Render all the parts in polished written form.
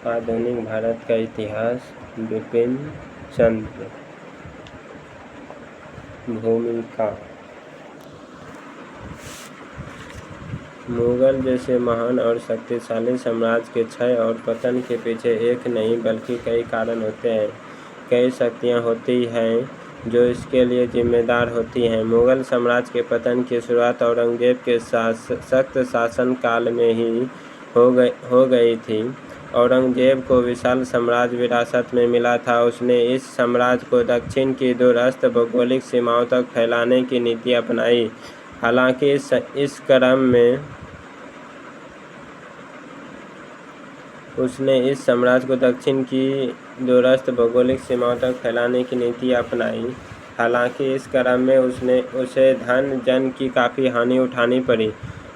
आधुनिक भारत का इतिहास। बिपिन चंद्र। भूमिका। मुगल जैसे महान और शक्तिशाली साम्राज्य के क्षय और पतन के पीछे एक नहीं बल्कि कई कारण होते हैं। कई शक्तियां होती हैं जो इसके लिए जिम्मेदार होती हैं। मुगल साम्राज्य के पतन की शुरुआत औरंगजेब के सख्त शासन काल में ही हो गई थी। औरंगजेब को विशाल साम्राज्य विरासत में मिला था। उसने इस साम्राज्य को दक्षिण की दूरस्थ भौगोलिक सीमाओं तक फैलाने की नीति अपनाई। हालांकि इस क्रम में उसने इस साम्राज्य को दक्षिण की दूरस्थ भौगोलिक सीमाओं तक फैलाने की नीति अपनाई। हालांकि इस क्रम में उसे धन जन की काफ़ी हानि उठानी पड़ी।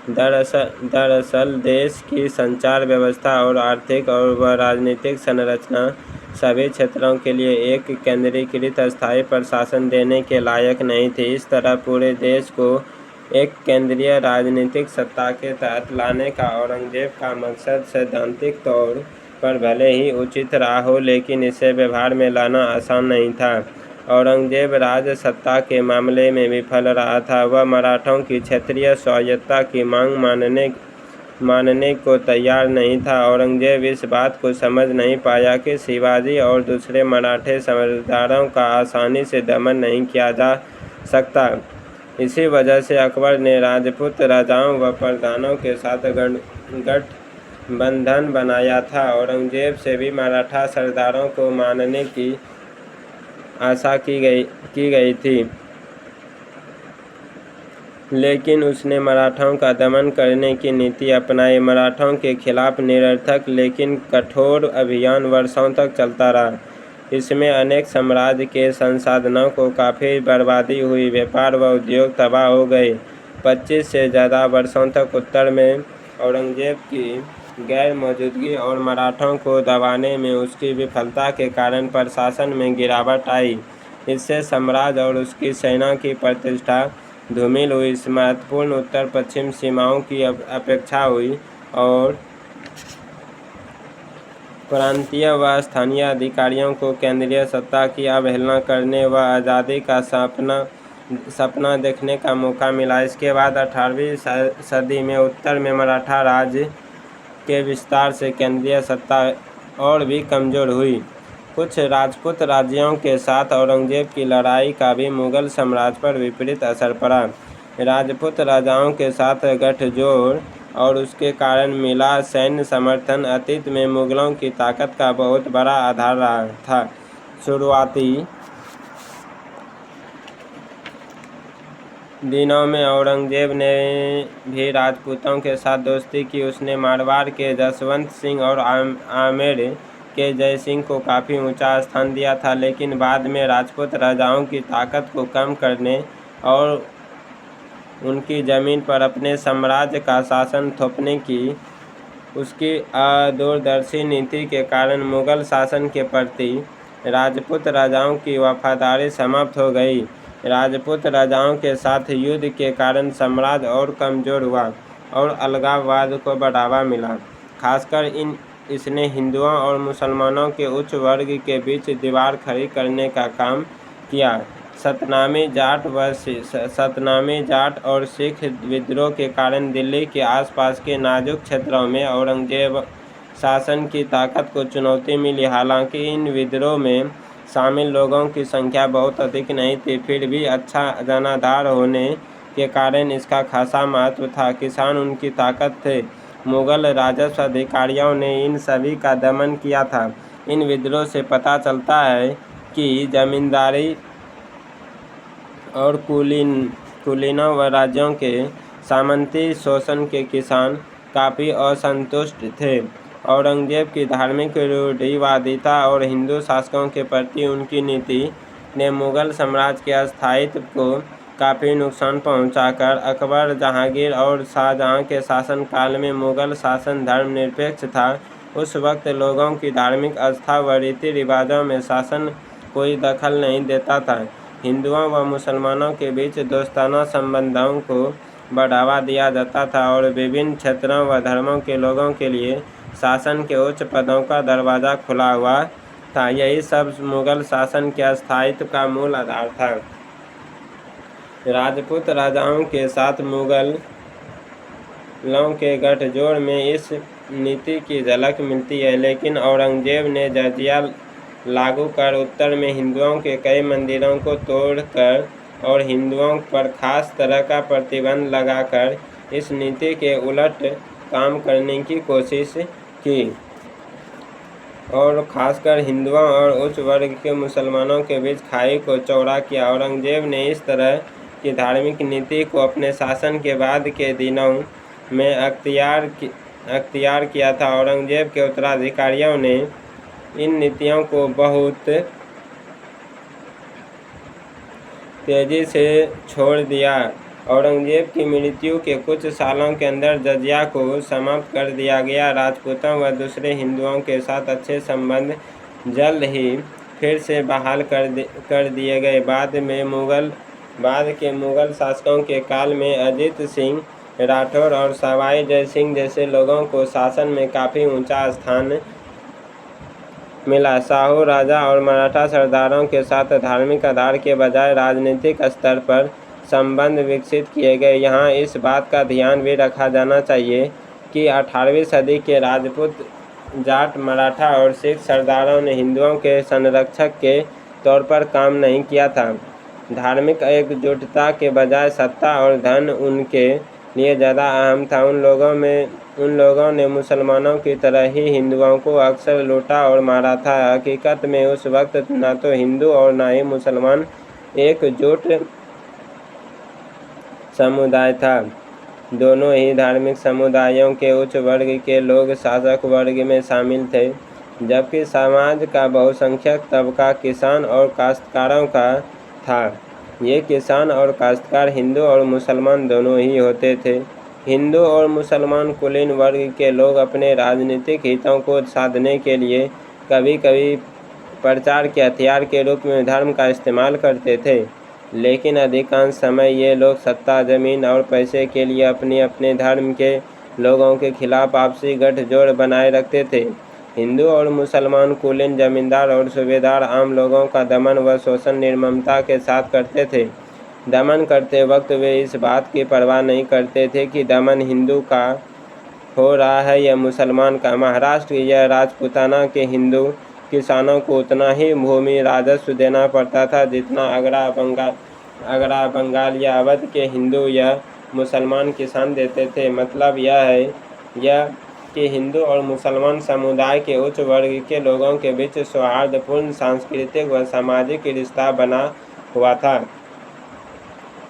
दरअसल देश की संचार व्यवस्था और आर्थिक और राजनीतिक संरचना सभी क्षेत्रों के लिए एक केंद्रीकृत स्थायी प्रशासन देने के लायक नहीं थी। इस तरह पूरे देश को एक केंद्रीय राजनीतिक सत्ता के तहत लाने का औरंगजेब का मकसद सैद्धांतिक तौर पर भले ही उचित रहा हो, लेकिन इसे व्यवहार में लाना आसान नहीं था। औरंगजेब राज सत्ता के मामले में विफल रहा था। वह मराठों की क्षेत्रीय स्वायत्तता की मांग मानने को तैयार नहीं था। औरंगजेब इस बात को समझ नहीं पाया कि शिवाजी और दूसरे मराठे समझदारों का आसानी से दमन नहीं किया जा सकता। इसी वजह से अकबर ने राजपूत राजाओं व प्रधानों के साथ गठबंधन बनाया था। औरंगजेब से भी मराठा सरदारों को मानने की आशा की गई थी, लेकिन उसने मराठों का दमन करने की नीति अपनाई। मराठों के खिलाफ निरर्थक लेकिन कठोर अभियान वर्षों तक चलता रहा। इसमें अनेक साम्राज्य के संसाधनों को काफ़ी बर्बादी हुई। व्यापार व उद्योग तबाह हो गए। 25 से ज़्यादा वर्षों तक उत्तर में औरंगजेब की गैर मौजूदगी और मराठों को दबाने में उसकी विफलता के कारण प्रशासन में गिरावट आई। इससे साम्राज्य और उसकी सेना की प्रतिष्ठा धूमिल हुई। महत्वपूर्ण उत्तर पश्चिम सीमाओं की अपेक्षा हुई और प्रांतीय व स्थानीय अधिकारियों को केंद्रीय सत्ता की अवहेलना करने व आज़ादी का सपना देखने का मौका मिला। इसके बाद 18वीं सदी में उत्तर में मराठा राज के विस्तार से केंद्रीय सत्ता और भी कमज़ोर हुई। कुछ राजपूत राज्यों के साथ औरंगजेब की लड़ाई का भी मुगल साम्राज्य पर विपरीत असर पड़ा। राजपूत राजाओं के साथ गठजोड़ और उसके कारण मिला सैन्य समर्थन अतीत में मुगलों की ताकत का बहुत बड़ा आधार रहा था। शुरुआती दिनों में औरंगजेब ने भी राजपूतों के साथ दोस्ती की। उसने मारवाड़ के जसवंत सिंह और आमेर के जय सिंह को काफ़ी ऊंचा स्थान दिया था, लेकिन बाद में राजपूत राजाओं की ताकत को कम करने और उनकी ज़मीन पर अपने साम्राज्य का शासन थोपने की उसकी अदूरदर्शी नीति के कारण मुगल शासन के प्रति राजपूत राजाओं की वफादारी समाप्त हो गई। राजपूत राजाओं के साथ युद्ध के कारण साम्राज्य और कमज़ोर हुआ और अलगाववाद को बढ़ावा मिला। खासकर इसने हिंदुओं और मुसलमानों के उच्च वर्ग के बीच दीवार खड़ी करने का काम किया। सतनामी जाट और सिख विद्रोह के कारण दिल्ली के आसपास के नाजुक क्षेत्रों में औरंगजेब शासन की ताकत को चुनौती मिली। हालांकि इन विद्रोह में शामिल लोगों की संख्या बहुत अधिक नहीं थी, फिर भी अच्छा जनाधार होने के कारण इसका खासा महत्व था। किसान उनकी ताकत थे। मुगल राजस्व अधिकारियों ने इन सभी का दमन किया था। इन विद्रोह से पता चलता है कि जमींदारी और कुलीनों व राज्यों के सामंती शोषण के किसान काफ़ी असंतुष्ट थे। औरंगजेब की धार्मिक रूढ़िवादिता और हिंदू शासकों के प्रति उनकी नीति ने मुगल साम्राज्य के अस्थायित्व को काफ़ी नुकसान पहुंचाकर अकबर, जहांगीर और शाहजहां के शासनकाल में मुगल शासन धर्मनिरपेक्ष था। उस वक्त लोगों की धार्मिक आस्था व रीति रिवाजों में शासन कोई दखल नहीं देता था। हिंदुओं व मुसलमानों के बीच दोस्ताना संबंधों को बढ़ावा दिया जाता था और विभिन्न क्षेत्रों व धर्मों के लोगों के लिए शासन के उच्च पदों का दरवाज़ा खुला हुआ था। यही सब मुगल शासन के स्थायित्व का मूल आधार था। राजपूत राजाओं के साथ मुगलों के गठजोड़ में इस नीति की झलक मिलती है, लेकिन औरंगजेब ने जजिया लागू कर उत्तर में हिंदुओं के कई मंदिरों को तोड़कर और हिंदुओं पर खास तरह का प्रतिबंध लगाकर इस नीति के उलट काम करने की कोशिश की और खासकर हिंदुओं और उच्च वर्ग के मुसलमानों के बीच खाई को चौड़ा किया। औरंगजेब ने इस तरह की धार्मिक नीति को अपने शासन के बाद के दिनों में अख्तियार किया था। औरंगजेब के उत्तराधिकारियों ने इन नीतियों को बहुत तेजी से छोड़ दिया। औरंगजेब की मृत्यु के कुछ सालों के अंदर जजिया को समाप्त कर दिया गया। राजपूतों व दूसरे हिंदुओं के साथ अच्छे संबंध जल्द ही फिर से बहाल कर दिए गए। बाद के मुगल शासकों के काल में अजीत सिंह राठौर और सवाई जय सिंह जैसे लोगों को शासन में काफ़ी ऊंचा स्थान मिला। शाहू राजा और मराठा सरदारों के साथ धार्मिक आधार के बजाय राजनीतिक स्तर पर संबंध विकसित किए गए। यहाँ इस बात का ध्यान भी रखा जाना चाहिए कि 18वीं सदी के राजपूत, जाट, मराठा और सिख सरदारों ने हिंदुओं के संरक्षक के तौर पर काम नहीं किया था। धार्मिक एकजुटता के बजाय सत्ता और धन उनके लिए ज़्यादा अहम था। उन लोगों ने मुसलमानों की तरह ही हिंदुओं को अक्सर लूटा और मारा था। हकीकत में उस वक्त न तो हिंदू और न ही मुसलमान एकजुट समुदाय था। दोनों ही धार्मिक समुदायों के उच्च वर्ग के लोग शासक वर्ग में शामिल थे, जबकि समाज का बहुसंख्यक तबका किसान और काश्तकारों का था। ये किसान और काश्तकार हिंदू और मुसलमान दोनों ही होते थे। हिंदू और मुसलमान कुलीन वर्ग के लोग अपने राजनीतिक हितों को साधने के लिए कभी कभी प्रचार के हथियार के रूप में धर्म का इस्तेमाल करते थे, लेकिन अधिकांश समय ये लोग सत्ता, जमीन और पैसे के लिए अपने धर्म के लोगों के खिलाफ आपसी गठजोड़ बनाए रखते थे। हिंदू और मुसलमान कुलीन, जमींदार और सूबेदार आम लोगों का दमन व शोषण निर्ममता के साथ करते थे। दमन करते वक्त वे इस बात की परवाह नहीं करते थे कि दमन हिंदू का हो रहा है या मुसलमान का। महाराष्ट्र या राजपूताना के हिंदू किसानों को उतना ही भूमि राजस्व देना पड़ता था जितना आगरा, बंगाल या अवध के हिंदू या मुसलमान किसान देते थे। मतलब यह कि हिंदू और मुसलमान समुदाय के उच्च वर्ग के लोगों के बीच सौहार्दपूर्ण सांस्कृतिक व सामाजिक रिश्ता बना हुआ था।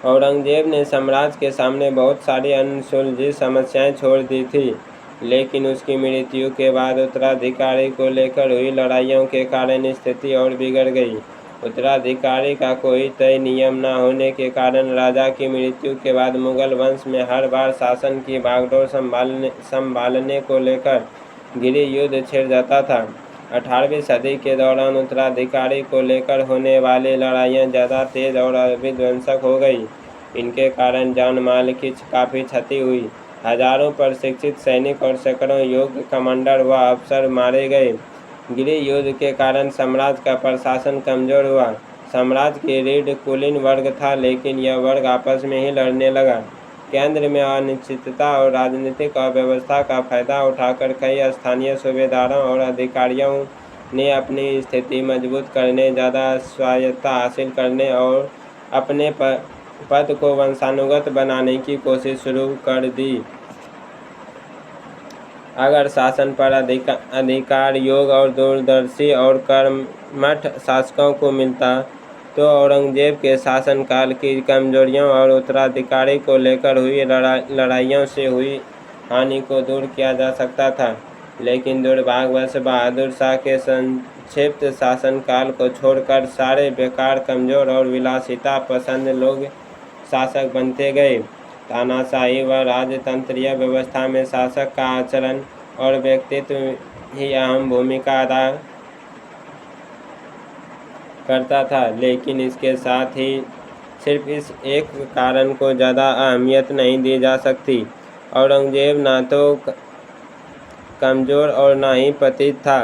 औरंगजेब ने साम्राज्य के सामने बहुत सारी अनसुलझी समस्याएं छोड़ दी थी, लेकिन उसकी मृत्यु के बाद उत्तराधिकारी को लेकर हुई लड़ाइयों के कारण स्थिति और बिगड़ गई। उत्तराधिकारी का कोई तय नियम न होने के कारण राजा की मृत्यु के बाद मुगल वंश में हर बार शासन की बागडोर संभालने को लेकर गृह युद्ध छिड़ जाता था। 18वीं सदी के दौरान उत्तराधिकारी को लेकर होने वाली लड़ाइयाँ ज़्यादा तेज और विध्वंसक हो गई। इनके कारण जान माल की काफ़ी क्षति हुई। हजारों प्रशिक्षित सैनिक और सैकड़ों योग्य कमांडर व अफसर मारे गए। गृह युद्ध के कारण साम्राज्य का प्रशासन कमजोर हुआ। साम्राज्य की रीढ़ कुलीन वर्ग था, लेकिन यह वर्ग आपस में ही लड़ने लगा। केंद्र में अनिश्चितता और राजनीतिक अव्यवस्था का फायदा उठाकर कई स्थानीय सूबेदारों और अधिकारियों ने अपनी स्थिति मजबूत करने, ज़्यादा स्वायत्तता हासिल करने और अपने पद को वंशानुगत बनाने की कोशिश शुरू कर दी। अगर शासन पर अधिकार योग्य और दूरदर्शी और कर्मठ शासकों को मिलता तो औरंगजेब के शासनकाल की कमजोरियों और उत्तराधिकारी को लेकर हुई लड़ाइयों से हुई हानि को दूर किया जा सकता था। लेकिन दुर्भाग्यवश बहादुर शाह के संक्षिप्त शासनकाल को छोड़कर सारे बेकार, कमजोर और विलासिता पसंद लोग शासक बनते गए। तानाशाही व राजतंत्रीय व्यवस्था में शासक का आचरण और व्यक्तित्व ही अहम भूमिका अदा करता था, लेकिन इसके साथ ही सिर्फ इस एक कारण को ज़्यादा अहमियत नहीं दी जा सकती। औरंगजेब न तो कमज़ोर और ना ही पतित था।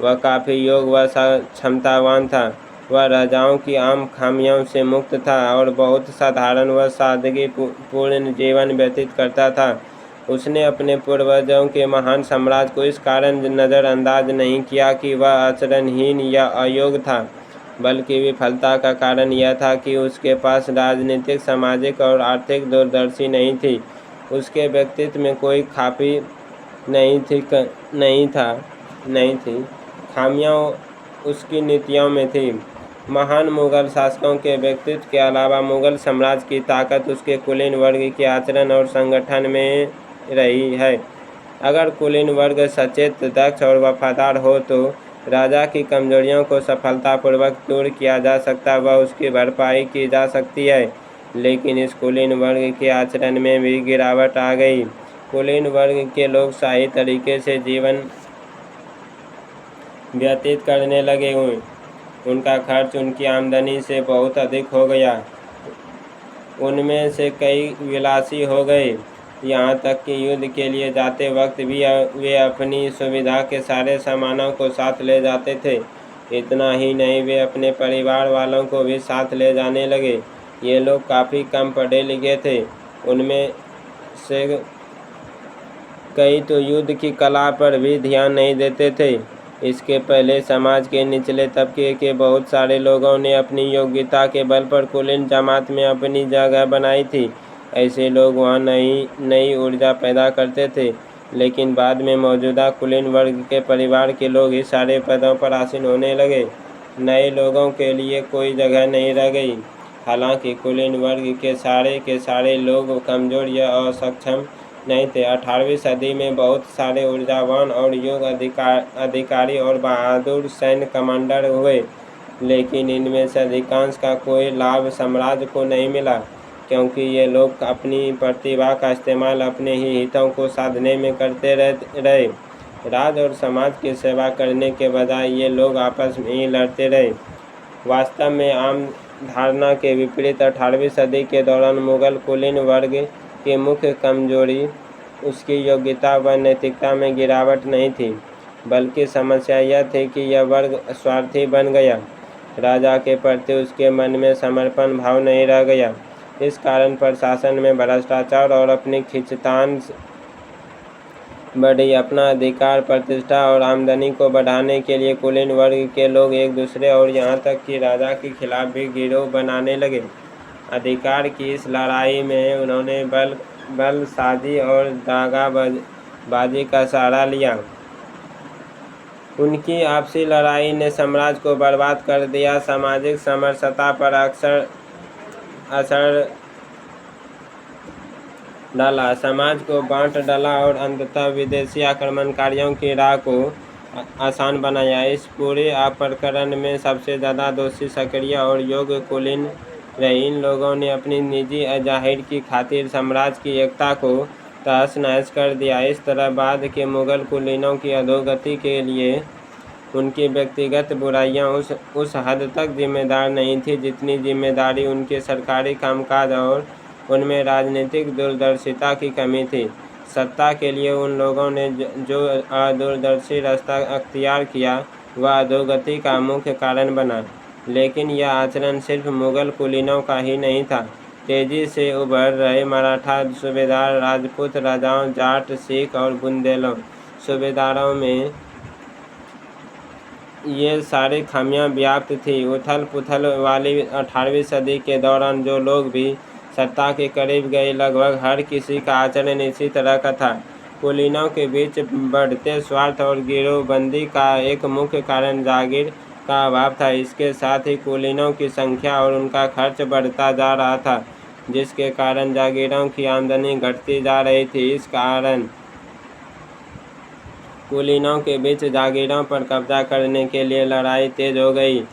वह काफ़ी योग व क्षमतावान था। वह राजाओं की आम खामियों से मुक्त था और बहुत साधारण व सादगीपूर्ण जीवन व्यतीत करता था। उसने अपने पूर्वजों के महान साम्राज्य को इस कारण नज़रअंदाज नहीं किया कि वह आचरणहीन या अयोग्य था, बल्कि विफलता का कारण यह था कि उसके पास राजनीतिक, सामाजिक और आर्थिक दूरदर्शी नहीं थी। उसके व्यक्तित्व में कोई खामी नहीं थी। खामियां उसकी नीतियों में थी। महान मुगल शासकों के व्यक्तित्व के अलावा मुगल साम्राज्य की ताकत उसके कुलीन वर्ग के आचरण और संगठन में रही है। अगर कुलीन वर्ग सचेत, दक्ष और वफादार हो तो राजा की कमजोरियों को सफलतापूर्वक दूर किया जा सकता व उसकी भरपाई की जा सकती है। लेकिन इस कुलीन वर्ग के आचरण में भी गिरावट आ गई। कुलीन वर्ग के लोग सही तरीके से जीवन व्यतीत करने लगे। उनका खर्च उनकी आमदनी से बहुत अधिक हो गया। उनमें से कई विलासी हो गए, यहाँ तक कि युद्ध के लिए जाते वक्त भी वे अपनी सुविधा के सारे सामानों को साथ ले जाते थे। इतना ही नहीं, वे अपने परिवार वालों को भी साथ ले जाने लगे। ये लोग काफ़ी कम पढ़े लिखे थे। उनमें से कई तो युद्ध की कला पर भी ध्यान नहीं देते थे। इसके पहले समाज के निचले तबके के बहुत सारे लोगों ने अपनी योग्यता के बल पर कुलीन जमात में अपनी जगह बनाई थी। ऐसे लोग वहाँ नई ऊर्जा पैदा करते थे। लेकिन बाद में मौजूदा कुलीन वर्ग के परिवार के लोग ही सारे पदों पर आसीन होने लगे। नए लोगों के लिए कोई जगह नहीं रह गई। हालांकि कुलीन वर्ग के सारे लोग कमज़ोर या असक्षम नहीं थे। 18वीं सदी में बहुत सारे ऊर्जावान और योग्य अधिकारी और बहादुर सैन्य कमांडर हुए, लेकिन इनमें से अधिकांश का कोई लाभ साम्राज्य को नहीं मिला, क्योंकि ये लोग अपनी प्रतिभा का इस्तेमाल अपने ही हितों को साधने में करते रहे। राज और समाज की सेवा करने के बजाय ये लोग आपस में ही लड़ते रहे। वास्तव में आम धारणा के विपरीत 18वीं सदी के दौरान मुगल कुलीन वर्ग की मुख्य कमजोरी उसकी योग्यता व नैतिकता में गिरावट नहीं थी, बल्कि समस्या यह थी कि यह वर्ग स्वार्थी बन गया। राजा के प्रति उसके मन में समर्पण भाव नहीं रह गया। इस कारण प्रशासन में भ्रष्टाचार और अपनी खींचतान बढ़ी। अपना अधिकार, प्रतिष्ठा और आमदनी को बढ़ाने के लिए कुलीन वर्ग के लोग एक दूसरे और यहाँ तक कि राजा के खिलाफ भी गिरोह बनाने लगे। अधिकार की इस लड़ाई में उन्होंने बलसाजी और दागाबाजी का सहारा लिया। उनकी आपसी लड़ाई ने साम्राज्य को बर्बाद कर दिया, सामाजिक समरसता पर असर डाला, समाज को बांट डाला और अंततः विदेशी आक्रमणकारियों की राह को आसान बनाया। इस पूरे प्रकरण में सबसे ज़्यादा दोषी सक्रिय और योग्य कुलीन रहे। इन लोगों ने अपनी निजी जाहिर की खातिर साम्राज्य की एकता को तहस नहस कर दिया। इस तरह बाद के मुगल कुलीनों की अधोगति के लिए उनकी व्यक्तिगत बुराइयां उस हद तक जिम्मेदार नहीं थी जितनी जिम्मेदारी उनके सरकारी कामकाज और उनमें राजनीतिक दूरदर्शिता की कमी थी। सत्ता के लिए उन लोगों ने जो अदूरदर्शी रास्ता अख्तियार किया वह अधोगति का मुख्य कारण बना। लेकिन यह आचरण सिर्फ मुगल कुलीनों का ही नहीं था। तेजी से उभर रहे मराठा सूबेदार, राजपूत राजाओं, जाट, सिख और बुंदेलों सूबेदारों में ये सारी खामियां व्याप्त थी। उथल पुथल वाली 18वीं सदी के दौरान जो लोग भी सत्ता के करीब गए, लगभग हर किसी का आचरण इसी तरह का था। कुलीनों के बीच बढ़ते स्वार्थ और गिरोहबंदी का एक मुख्य कारण जागीर का अभाव था। इसके साथ ही कुलीनों की संख्या और उनका खर्च बढ़ता जा रहा था, जिसके कारण जागीरों की आमदनी घटती जा रही थी। इस कारण कुलीनों के बीच जागीरों पर कब्जा करने के लिए लड़ाई तेज हो गई।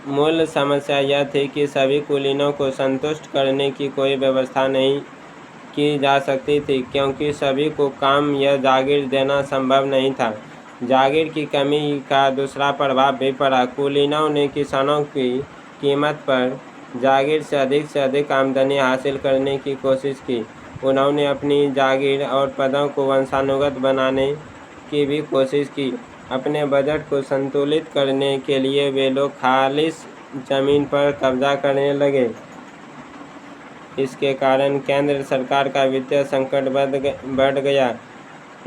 मूल समस्या यह थी कि सभी कुलीनों को संतुष्ट करने की कोई व्यवस्था नहीं की जा सकती थी, क्योंकि सभी को काम या जागीर देना संभव नहीं था। जागीर की कमी का दूसरा प्रभाव भी पड़ा। कुलीनों ने किसानों की कीमत पर जागीर से अधिक आमदनी हासिल करने की कोशिश की। उन्होंने अपनी जागीर और पदों को वंशानुगत बनाने की भी कोशिश की। अपने बजट को संतुलित करने के लिए वे लोग खालिस जमीन पर कब्जा करने लगे। इसके कारण केंद्र सरकार का वित्तीय संकट बढ़ गया।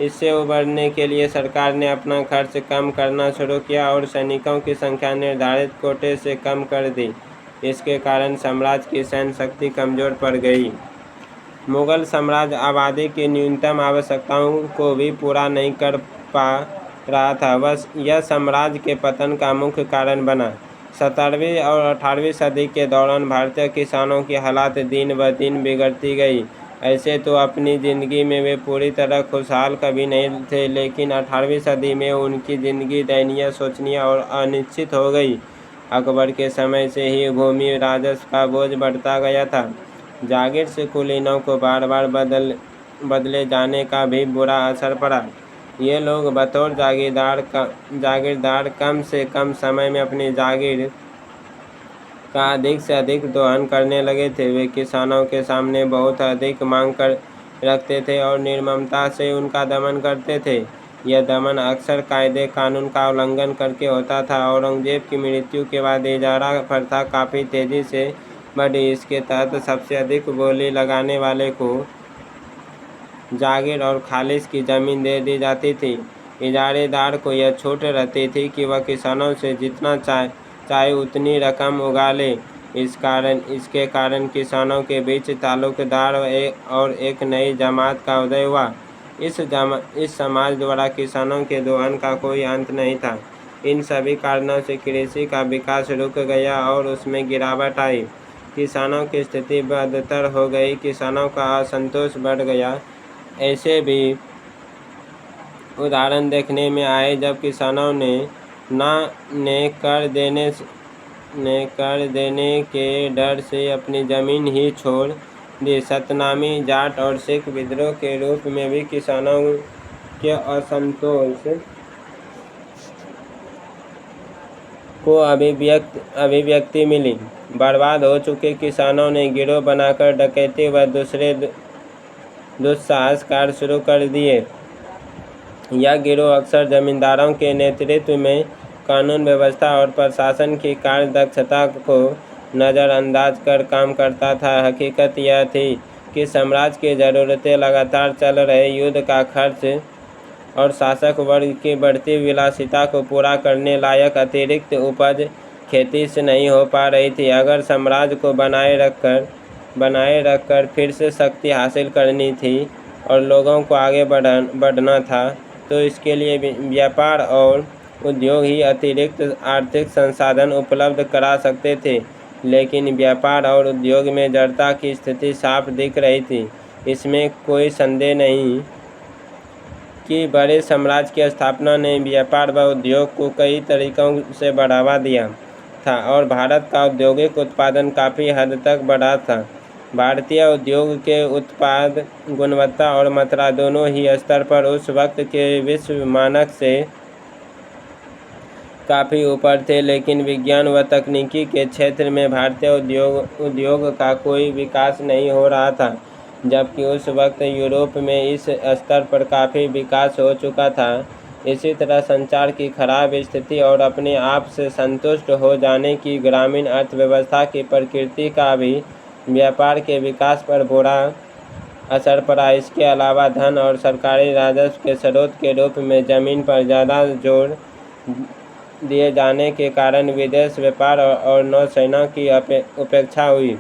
इससे उबरने के लिए सरकार ने अपना खर्च कम करना शुरू किया और सैनिकों की संख्या निर्धारित कोटे से कम कर दी। इसके कारण साम्राज्य की सैन्य शक्ति कमजोर पड़ गई। मुगल साम्राज्य आबादी की न्यूनतम आवश्यकताओं को भी पूरा नहीं कर पा रहा था। बस यह साम्राज्य के पतन का मुख्य कारण बना। 17वीं और 18वीं सदी के दौरान भारतीय किसानों की हालत दिन ब दिन बिगड़ती गई। ऐसे तो अपनी ज़िंदगी में वे पूरी तरह खुशहाल कभी नहीं थे, लेकिन 18वीं सदी में उनकी ज़िंदगी दयनीय, शोचनीय और अनिश्चित हो गई। अकबर के समय से ही भूमि राजस्व का बोझ बढ़ता गया था। जागीर से कुलीनों को बार बार बदले जाने का भी बुरा असर पड़ा। ये लोग बतौर जागीरदार कम से कम समय में अपनी जागीर का अधिक से अधिक दोहन करने लगे थे। वे किसानों के सामने बहुत अधिक मांग कर रखते थे और निर्ममता से उनका दमन करते थे। यह दमन अक्सर कायदे कानून का उल्लंघन करके होता था। औरंगजेब की मृत्यु के बाद इजारा प्रथा काफ़ी तेज़ी से बढ़ी। इसके तहत सबसे अधिक बोली लगाने वाले को जागीर और खालिस की ज़मीन दे दी जाती थी। इजारेदार को यह छूट रहती थी कि वह किसानों से जितना चाहे उतनी रकम उगा ले। इसके कारण किसानों के बीच ताल्लुकदार और एक नई जमात का उदय हुआ। इस समाज द्वारा किसानों के दोहन का कोई अंत नहीं था। इन सभी कारणों से कृषि का विकास रुक गया और उसमें गिरावट आई। किसानों की स्थिति बदतर हो गई। किसानों का असंतोष बढ़ गया। ऐसे भी उदाहरण देखने में आए जब किसानों ने कर देने के डर से अपनी ज़मीन ही छोड़ दी। सतनामी, जाट और सिख विद्रोह के रूप में भी किसानों के असंतोष को अभिव्यक्ति मिली। बर्बाद हो चुके किसानों ने गिरोह बनाकर डकैती व दूसरे दुस्साहस कार्य शुरू कर दिए। यह गिरोह अक्सर जमींदारों के नेतृत्व में कानून व्यवस्था और प्रशासन की कार्य दक्षता को नज़रअंदाज कर काम करता था। हकीकत यह थी कि साम्राज्य की ज़रूरतें लगातार चल रहे युद्ध का खर्च और शासक वर्ग की बढ़ती विलासिता को पूरा करने लायक अतिरिक्त उपज खेती से नहीं हो पा रही थी। अगर साम्राज्य को बनाए रखकर फिर से शक्ति हासिल करनी थी और लोगों को आगे बढ़ना था, तो इसके लिए व्यापार और उद्योग ही अतिरिक्त आर्थिक संसाधन उपलब्ध करा सकते थे। लेकिन व्यापार और उद्योग में जड़ता की स्थिति साफ दिख रही थी। इसमें कोई संदेह नहीं कि बड़े साम्राज्य की स्थापना ने व्यापार व उद्योग को कई तरीकों से बढ़ावा दिया था और भारत का औद्योगिक उत्पादन काफ़ी हद तक बढ़ा था। भारतीय उद्योग के उत्पाद गुणवत्ता और मात्रा दोनों ही स्तर पर उस वक्त के विश्व मानक से काफ़ी ऊपर थे, लेकिन विज्ञान व तकनीकी के क्षेत्र में भारतीय उद्योग का कोई विकास नहीं हो रहा था, जबकि उस वक्त यूरोप में इस स्तर पर काफ़ी विकास हो चुका था। इसी तरह संचार की खराब स्थिति और अपने आप से संतुष्ट हो जाने की ग्रामीण अर्थव्यवस्था की प्रकृति का भी व्यापार के विकास पर बुरा असर पड़ा। इसके अलावा धन और सरकारी राजस्व के स्रोत के रूप में ज़मीन पर ज़्यादा जोर दिए जाने के कारण विदेश व्यापार और नौसेना की उपेक्षा हुई।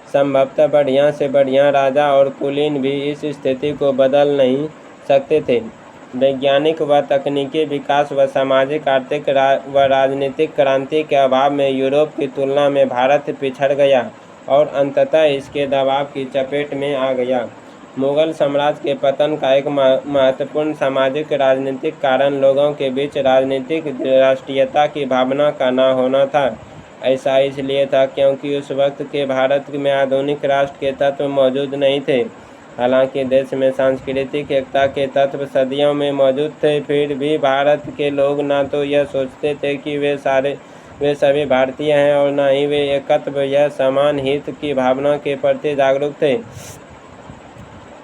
संभवतः बढ़िया से बढ़िया राजा और कुलीन भी इस स्थिति को बदल नहीं सकते थे। वैज्ञानिक व तकनीकी विकास व सामाजिक, आर्थिक व राजनीतिक क्रांति के अभाव में यूरोप की तुलना में भारत पिछड़ गया और अंततः इसके दबाव की चपेट में आ गया। मुगल साम्राज्य के पतन का एक महत्वपूर्ण सामाजिक राजनीतिक कारण लोगों के बीच राजनीतिक राष्ट्रीयता की भावना का न होना था। ऐसा इसलिए था क्योंकि उस वक्त के भारत में आधुनिक राष्ट्र के तत्व मौजूद नहीं थे। हालांकि देश में सांस्कृतिक एकता के तत्व सदियों में मौजूद थे, फिर भी भारत के लोग न तो यह सोचते थे कि वे सभी भारतीय हैं और न ही वे एकत्व या समान हित की भावना के प्रति जागरूक थे।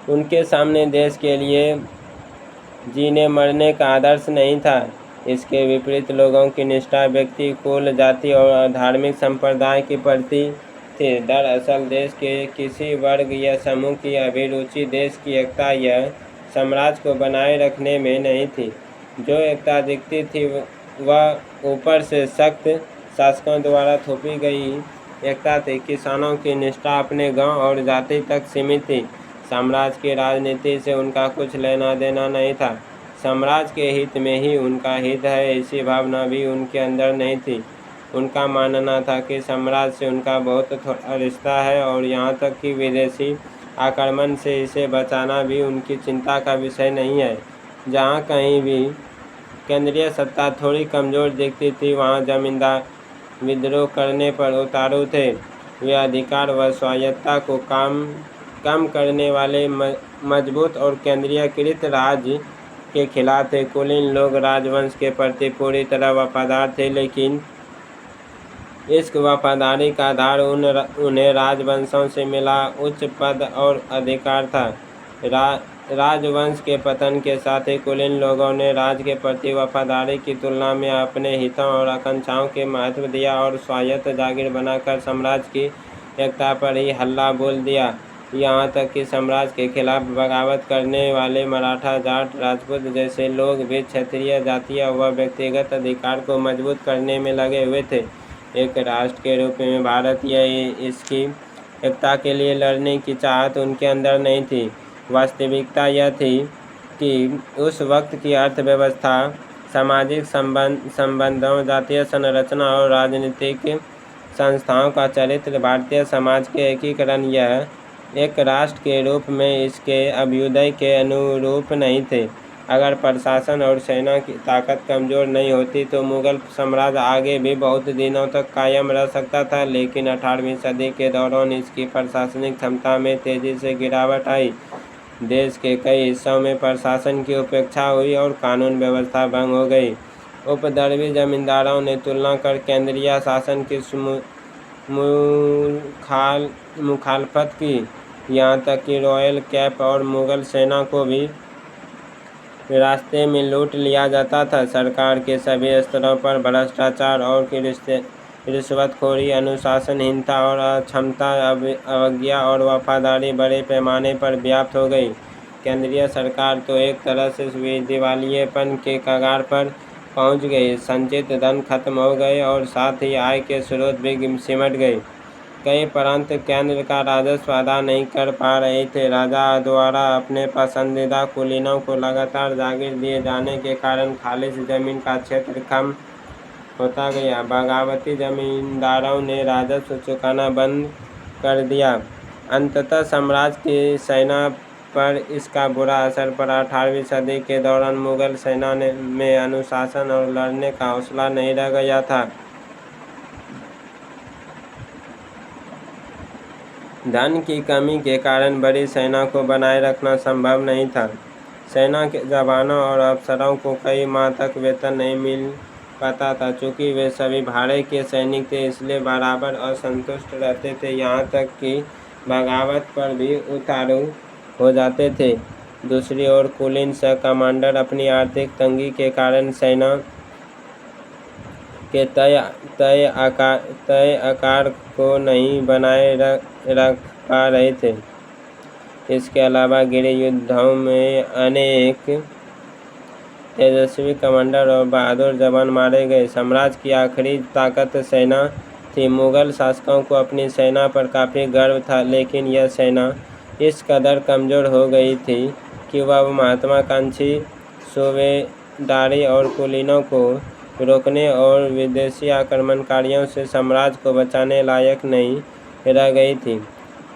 उनके सामने देश के लिए जीने मरने का आदर्श नहीं था। इसके विपरीत लोगों की निष्ठा व्यक्ति, कुल, जाति और धार्मिक संप्रदाय के प्रति थी। दरअसल देश के किसी वर्ग या समूह की अभिरुचि देश की एकता या साम्राज्य को बनाए रखने में नहीं थी। जो एकता दिखती थी वह ऊपर से सख्त शासकों द्वारा थोपी गई एकता थी। किसानों की निष्ठा अपने गांव और जाति तक सीमित थी। साम्राज्य की राजनीति से उनका कुछ लेना देना नहीं था। साम्राज्य के हित में ही उनका हित है, ऐसी भावना भी उनके अंदर नहीं थी। उनका मानना था कि साम्राज्य से उनका बहुत थोड़ा रिश्ता है और यहाँ तक कि विदेशी आक्रमण से इसे बचाना भी उनकी चिंता का विषय नहीं है। जहाँ कहीं भी केंद्रीय सत्ता थोड़ी कमज़ोर दिखती थी वहाँ जमींदार विद्रोह करने पर उतारू थे। वे अधिकार व स्वायत्ता को कम करने वाले मजबूत और केंद्रीयकृत राज्य के खिलाफ थे। कुलीन लोग राजवंश के प्रति पूरी तरह वफादार थे, लेकिन इस वफादारी का आधार उन्हें राजवंशों से मिला उच्च पद और अधिकार था। राजवंश के पतन के साथ ही कुलीन लोगों ने राज्य के प्रति वफादारी की तुलना में अपने हितों और आकांक्षाओं के महत्व दिया और स्वायत्त जागीर बनाकर साम्राज्य की एकता पर ही हल्ला बोल दिया। यहाँ तक कि साम्राज्य के खिलाफ बगावत करने वाले मराठा, जाट, राजपूत जैसे लोग भी क्षेत्रीय, जातीय व व्यक्तिगत अधिकार को मजबूत करने में लगे हुए थे। एक राष्ट्र के रूप में भारत या इसकी एकता के लिए लड़ने की चाहत उनके अंदर नहीं थी। वास्तविकता यह थी कि उस वक्त की अर्थव्यवस्था, सामाजिक संबंधों, जातीय संरचना और राजनीतिक संस्थाओं का चरित्र भारतीय समाज के एकीकरण या एक राष्ट्र के रूप में इसके अभ्युदय के अनुरूप नहीं थे। अगर प्रशासन और सेना की ताकत कमज़ोर नहीं होती तो मुगल साम्राज्य आगे भी बहुत दिनों तक कायम रह सकता था, लेकिन 18वीं सदी के दौरान इसकी प्रशासनिक क्षमता में तेज़ी से गिरावट आई। देश के कई हिस्सों में प्रशासन की उपेक्षा हुई और कानून व्यवस्था भंग हो गई। उपद्रवी जमींदारों ने तुलना कर केंद्रीय शासन की मुखालफत की। यहाँ तक कि रॉयल कैप और मुगल सेना को भी रास्ते में लूट लिया जाता था। सरकार के सभी स्तरों पर भ्रष्टाचार और रिश्वतखोरी, अनुशासनहीनता और अक्षमता, अवज्ञा और वफादारी बड़े पैमाने पर व्याप्त हो गई। केंद्रीय सरकार तो एक तरह से दिवालियेपन के कगार पर पहुंच गई। संचित धन खत्म हो गए और साथ ही आय के स्रोत भी सिमट गए। कई प्रांत केंद्र का राजस्व अदा नहीं कर पा रहे थे। राजा द्वारा अपने पसंदीदा कुलीनों को लगातार जागीर दिए जाने के कारण खालिश जमीन का क्षेत्र कम होता गया। बगावती जमींदारों ने राजस्व चुकाना बंद कर दिया। अंततः साम्राज्य की सेना पर इसका बुरा असर पड़ा। 18वीं सदी के दौरान मुगल सेना में अनुशासन और लड़ने का हौसला नहीं रह गया था। धन की कमी के कारण बड़ी सेना को बनाए रखना संभव नहीं था। सेना के जवानों और अफसरों को कई माह तक वेतन नहीं मिल पाता था। चूँकि वे सभी भाड़े के सैनिक थे, इसलिए बराबर असंतुष्ट रहते थे, यहाँ तक कि बगावत पर भी उतारू हो जाते थे। दूसरी ओर कुलीन कमांडर अपनी आर्थिक तंगी के कारण सेना के तय आकार को नहीं बनाए रख पा रहे थे। इसके अलावा गृह युद्धों में अनेक तेजस्वी कमांडर और बहादुर जवान मारे गए। साम्राज्य की आखिरी ताकत सेना थी। मुगल शासकों को अपनी सेना पर काफ़ी गर्व था, लेकिन यह सेना इस कदर कमज़ोर हो गई थी कि वह महत्वाकांक्षी सूबेदारी और कुलीनों को रोकने और विदेशी आक्रमणकारियों से साम्राज्य को बचाने लायक नहीं रह गई थी।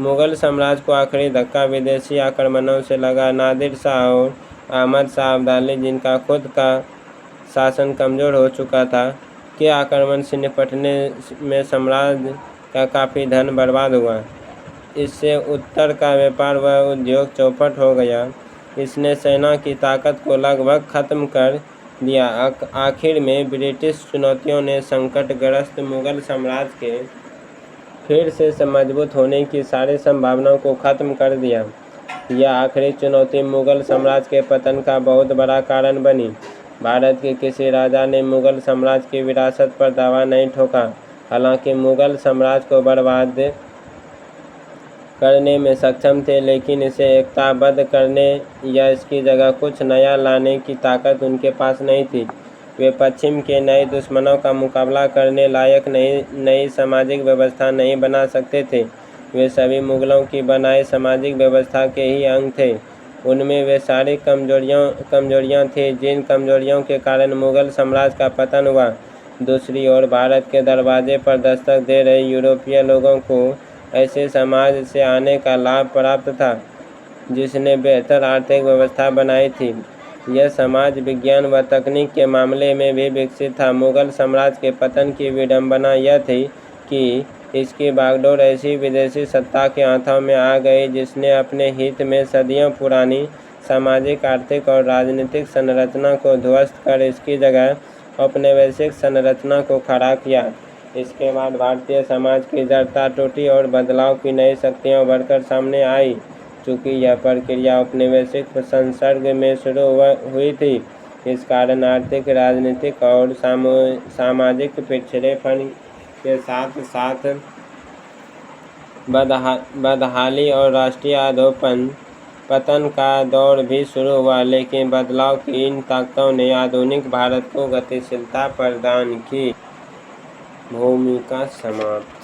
मुगल साम्राज्य को आखिरी धक्का विदेशी आक्रमणों से लगा। नादिर शाह और अहमद शाह अब्दाली, जिनका खुद का शासन कमज़ोर हो चुका था, के आक्रमण से निपटने में साम्राज्य का काफ़ी धन बर्बाद हुआ। इससे उत्तर का व्यापार व उद्योग चौपट हो गया। इसने सेना की ताकत को लगभग खत्म कर दिया। आखिर में ब्रिटिश चुनौतियों ने संकटग्रस्त मुगल साम्राज्य के फिर से मजबूत होने की सारी संभावनाओं को खत्म कर दिया। यह आखिरी चुनौती मुगल साम्राज्य के पतन का बहुत बड़ा कारण बनी। भारत के किसी राजा ने मुगल साम्राज्य की विरासत पर दावा नहीं ठोका। हालांकि मुगल साम्राज्य को बर्बाद करने में सक्षम थे, लेकिन इसे एकताबद्ध करने या इसकी जगह कुछ नया लाने की ताकत उनके पास नहीं थी। वे पश्चिम के नए दुश्मनों का मुकाबला करने लायक नई सामाजिक व्यवस्था नहीं बना सकते थे। वे सभी मुगलों की बनाई सामाजिक व्यवस्था के ही अंग थे। उनमें वे सारी कमजोरियां थीं जिन कमजोरियों के कारण मुगल साम्राज्य का पतन हुआ। दूसरी ओर भारत के दरवाजे पर दस्तक दे रहे यूरोपीय लोगों को ऐसे समाज से आने का लाभ प्राप्त था जिसने बेहतर आर्थिक व्यवस्था बनाई थी। यह समाज विज्ञान व तकनीक के मामले में भी विकसित था। मुगल साम्राज्य के पतन की विडंबना यह थी कि इसकी बागडोर ऐसी विदेशी सत्ता के हाथों में आ गई जिसने अपने हित में सदियों पुरानी सामाजिक, आर्थिक और राजनीतिक संरचना को ध्वस्त कर इसकी जगह औपनिवेशिक संरचना को खड़ा किया। इसके बाद भारतीय समाज की जड़ता टूटी और बदलाव की नई शक्तियाँ उभरकर सामने आई। चूँकि यह प्रक्रिया औपनिवेशिक संसर्ग में शुरू हुई थी, इस कारण आर्थिक, राजनीतिक और सामाजिक पिछड़ेपन के साथ साथ बदहाली और राष्ट्रीय अधोपतन पतन का दौर भी शुरू हुआ। लेकिन बदलाव की इन ताकतों ने आधुनिक भारत को गतिशीलता प्रदान की। भूमिका समाप्त।